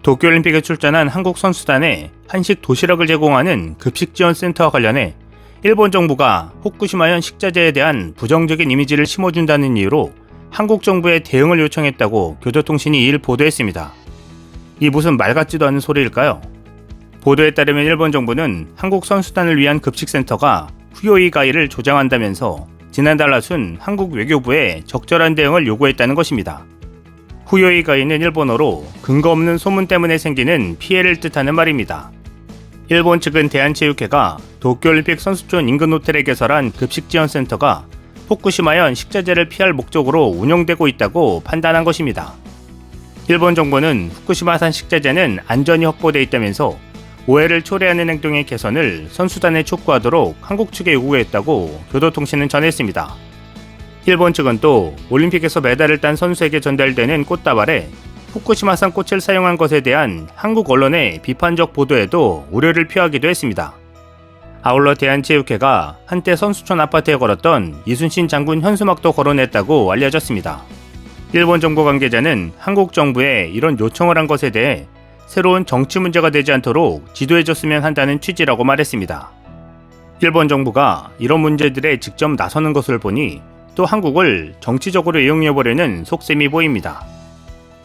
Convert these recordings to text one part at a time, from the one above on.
도쿄올림픽에 출전한 한국 선수단에 한식 도시락을 제공하는 급식지원센터와 관련해 일본 정부가 후쿠시마현 식자재에 대한 부정적인 이미지를 심어준다는 이유로 한국 정부에 대응을 요청했다고 교도통신이 이일 보도했습니다. 이 무슨 말 같지도 않은 소리일까요? 보도에 따르면 일본 정부는 한국 선수단을 위한 급식센터가 후요이 가이를 조장한다면서 지난달 하순 한국 외교부에 적절한 대응을 요구했다는 것입니다. 후요이 가이는 일본어로 근거 없는 소문 때문에 생기는 피해를 뜻하는 말입니다. 일본 측은 대한체육회가 도쿄올림픽 선수촌 인근 호텔에 개설한 급식지원센터가 후쿠시마현 식자재를 피할 목적으로 운영되고 있다고 판단한 것입니다. 일본 정부는 후쿠시마산 식자재는 안전이 확보되어 있다면서 오해를 초래하는 행동의 개선을 선수단에 촉구하도록 한국 측에 요구했다고 교도통신은 전했습니다. 일본 측은 또 올림픽에서 메달을 딴 선수에게 전달되는 꽃다발에 후쿠시마산 꽃을 사용한 것에 대한 한국 언론의 비판적 보도에도 우려를 표하기도 했습니다. 아울러 대한체육회가 한때 선수촌 아파트에 걸었던 이순신 장군 현수막도 걸어냈다고 알려졌습니다. 일본 정부 관계자는 한국 정부에 이런 요청을 한 것에 대해 새로운 정치 문제가 되지 않도록 지도해줬으면 한다는 취지라고 말했습니다. 일본 정부가 이런 문제들에 직접 나서는 것을 보니 또 한국을 정치적으로 이용해보려는 속셈이 보입니다.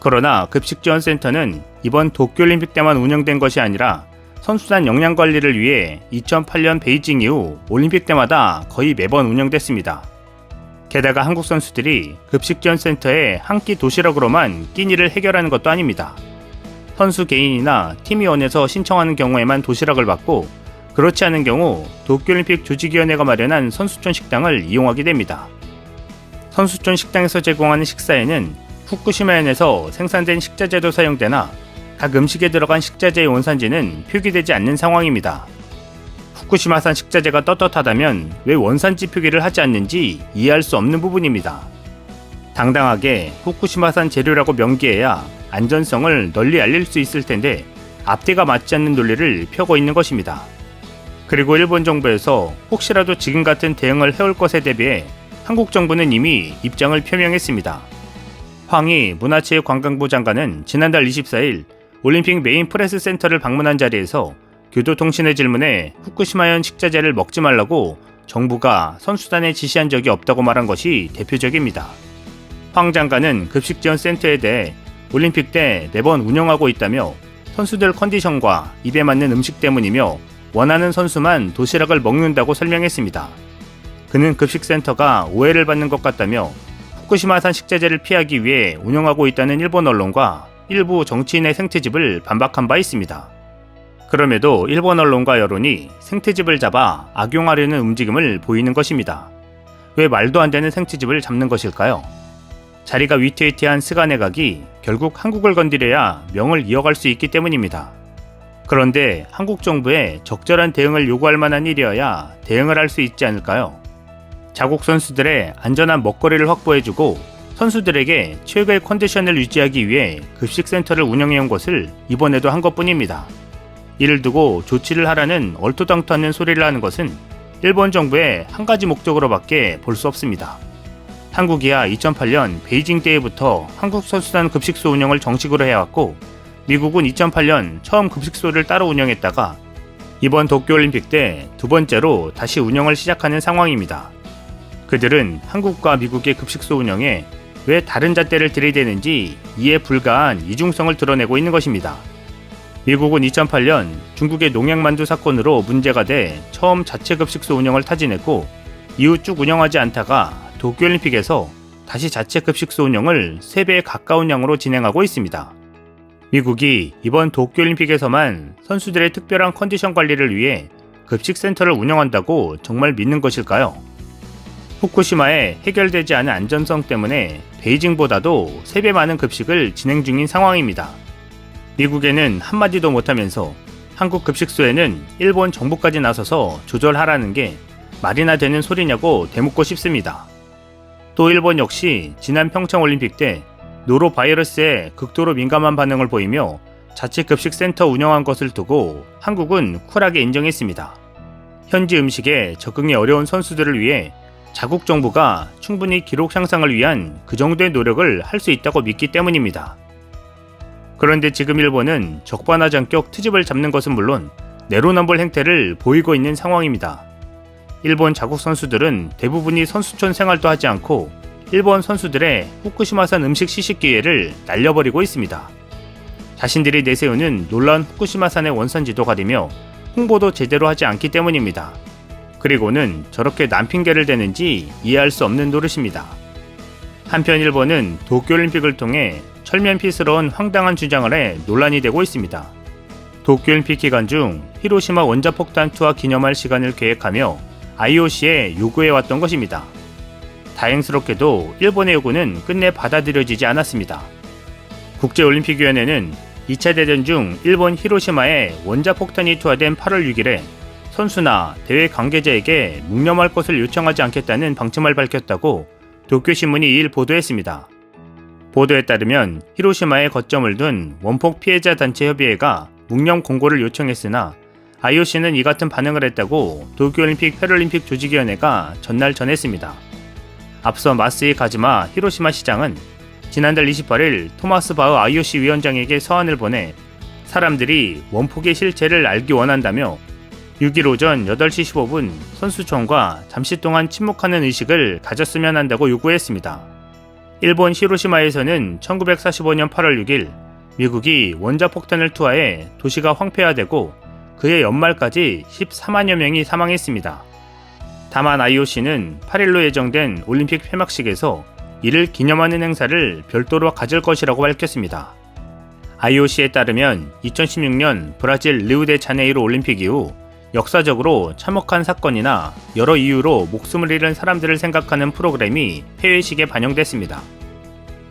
그러나 급식지원센터는 이번 도쿄올림픽 때만 운영된 것이 아니라 선수단 역량관리를 위해 2008년 베이징 이후 올림픽 때마다 거의 매번 운영됐습니다. 게다가 한국 선수들이 급식지원센터에 한 끼 도시락으로만 끼니를 해결하는 것도 아닙니다. 선수 개인이나 팀위원회에서 신청하는 경우에만 도시락을 받고 그렇지 않은 경우 도쿄올림픽 조직위원회가 마련한 선수촌 식당을 이용하게 됩니다. 선수촌 식당에서 제공하는 식사에는 후쿠시마현에서 생산된 식자재도 사용되나 각 음식에 들어간 식자재의 원산지는 표기되지 않는 상황입니다. 후쿠시마산 식자재가 떳떳하다면 왜 원산지 표기를 하지 않는지 이해할 수 없는 부분입니다. 당당하게 후쿠시마산 재료라고 명기해야 안전성을 널리 알릴 수 있을 텐데 앞뒤가 맞지 않는 논리를 펴고 있는 것입니다. 그리고 일본 정부에서 혹시라도 지금 같은 대응을 해올 것에 대비해 한국 정부는 이미 입장을 표명했습니다. 황희 문화체육관광부 장관은 지난달 24일 올림픽 메인 프레스 센터를 방문한 자리에서 교도통신의 질문에 후쿠시마현 식자재를 먹지 말라고 정부가 선수단에 지시한 적이 없다고 말한 것이 대표적입니다. 황 장관은 급식지원센터에 대해 올림픽 때 매번 운영하고 있다며 선수들 컨디션과 입에 맞는 음식 때문이며 원하는 선수만 도시락을 먹는다고 설명했습니다. 그는 급식센터가 오해를 받는 것 같다며 후쿠시마산 식자재를 피하기 위해 운영하고 있다는 일본 언론과 일부 정치인의 생태집을 반박한 바 있습니다. 그럼에도 일본 언론과 여론이 생태집을 잡아 악용하려는 움직임을 보이는 것입니다. 왜 말도 안 되는 생태집을 잡는 것일까요? 자리가 위태위태한 스가 내각이 결국 한국을 건드려야 명을 이어갈 수 있기 때문입니다. 그런데 한국 정부에 적절한 대응을 요구할 만한 일이어야 대응을 할 수 있지 않을까요? 자국 선수들의 안전한 먹거리를 확보해주고 선수들에게 최고의 컨디션을 유지하기 위해 급식센터를 운영해온 것을 이번에도 한 것뿐입니다. 이를 두고 조치를 하라는 얼토당토하는 소리를 하는 것은 일본 정부의 한 가지 목적으로밖에 볼 수 없습니다. 한국이야 2008년 베이징 때부터 한국 선수단 급식소 운영을 정식으로 해왔고 미국은 2008년 처음 급식소를 따로 운영했다가 이번 도쿄올림픽 때 두 번째로 다시 운영을 시작하는 상황입니다. 그들은 한국과 미국의 급식소 운영에 왜 다른 잣대를 들이대는지 이해 불가한 이중성을 드러내고 있는 것입니다. 미국은 2008년 중국의 농약만두 사건으로 문제가 돼 처음 자체 급식소 운영을 타진했고 이후 쭉 운영하지 않다가 도쿄올림픽에서 다시 자체 급식소 운영을 3배에 가까운 양으로 진행하고 있습니다. 미국이 이번 도쿄올림픽에서만 선수들의 특별한 컨디션 관리를 위해 급식센터를 운영한다고 정말 믿는 것일까요? 후쿠시마에 해결되지 않은 안전성 때문에 베이징보다도 3배 많은 급식을 진행 중인 상황입니다. 미국에는 한마디도 못하면서 한국 급식소에는 일본 정부까지 나서서 조절하라는 게 말이나 되는 소리냐고 되묻고 싶습니다. 또 일본 역시 지난 평창올림픽 때 노로바이러스에 극도로 민감한 반응을 보이며 자체 급식센터 운영한 것을 두고 한국은 쿨하게 인정했습니다. 현지 음식에 적응이 어려운 선수들을 위해 자국 정부가 충분히 기록 향상을 위한 그 정도의 노력을 할 수 있다고 믿기 때문입니다. 그런데 지금 일본은 적반하장격 트집을 잡는 것은 물론 내로남불 행태를 보이고 있는 상황입니다. 일본 자국 선수들은 대부분이 선수촌 생활도 하지 않고 일본 선수들의 후쿠시마산 음식 시식 기회를 날려버리고 있습니다. 자신들이 내세우는 놀라운 후쿠시마산의 원산지도 가리며 홍보도 제대로 하지 않기 때문입니다. 그리고는 저렇게 난핑계를 대는지 이해할 수 없는 노릇입니다. 한편 일본은 도쿄올림픽을 통해 철면피스러운 황당한 주장을 해 논란이 되고 있습니다. 도쿄올림픽 기간 중 히로시마 원자폭탄 투하 기념할 시간을 계획하며 IOC에 요구해왔던 것입니다. 다행스럽게도 일본의 요구는 끝내 받아들여지지 않았습니다. 국제올림픽위원회는 2차 대전 중 일본 히로시마에 원자폭탄이 투하된 8월 6일에 선수나 대회 관계자에게 묵념할 것을 요청하지 않겠다는 방침을 밝혔다고 도쿄신문이 2일 보도했습니다. 보도에 따르면 히로시마에 거점을 둔 원폭 피해자 단체 협의회가 묵념 공고를 요청했으나 IOC는 이 같은 반응을 했다고 도쿄올림픽 패럴림픽 조직위원회가 전날 전했습니다. 앞서 마스이 가즈마 히로시마 시장은 지난달 28일 토마스 바흐 IOC 위원장에게 서한을 보내 사람들이 원폭의 실체를 알기 원한다며 6일 오전 8시 15분 선수촌과 잠시 동안 침묵하는 의식을 가졌으면 한다고 요구했습니다. 일본 히로시마에서는 1945년 8월 6일 미국이 원자폭탄을 투하해 도시가 황폐화되고 그해 연말까지 14만여 명이 사망했습니다. 다만 IOC는 8일로 예정된 올림픽 폐막식에서 이를 기념하는 행사를 별도로 가질 것이라고 밝혔습니다. IOC에 따르면 2016년 브라질 리우데자네이루 올림픽 이후 역사적으로 참혹한 사건이나 여러 이유로 목숨을 잃은 사람들을 생각하는 프로그램이 폐회식에 반영됐습니다.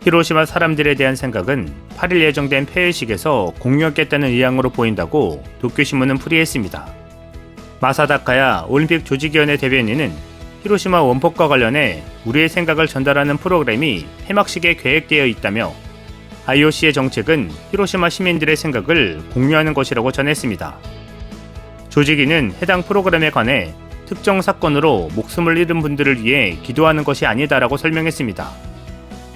히로시마 사람들에 대한 생각은 8일 예정된 폐회식에서 공유하겠다는 의향으로 보인다고 도쿄신문은 풀이했습니다. 마사다카야 올림픽 조직위원회 대변인은 히로시마 원폭과 관련해 우리의 생각을 전달하는 프로그램이 폐막식에 계획되어 있다며 IOC의 정책은 히로시마 시민들의 생각을 공유하는 것이라고 전했습니다. 조직위는 해당 프로그램에 관해 특정 사건으로 목숨을 잃은 분들을 위해 기도하는 것이 아니다라고 설명했습니다.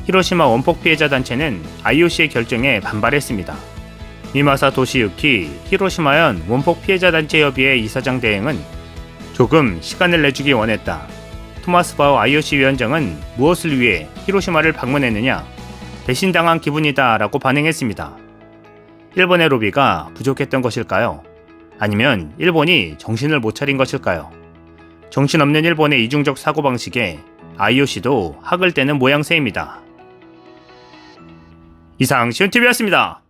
히로시마 원폭 피해자 단체는 IOC의 결정에 반발했습니다. 미마사 도시유키 히로시마현 원폭 피해자 단체 협의회 이사장 대행은 조금 시간을 내주기 원했다. 토마스 바흐 IOC 위원장은 무엇을 위해 히로시마를 방문했느냐? 배신당한 기분이다 라고 반응했습니다. 일본의 로비가 부족했던 것일까요? 아니면 일본이 정신을 못 차린 것일까요? 정신없는 일본의 이중적 사고방식에 IOC도 학을 떼는 모양새입니다. 이상 시온TV였습니다.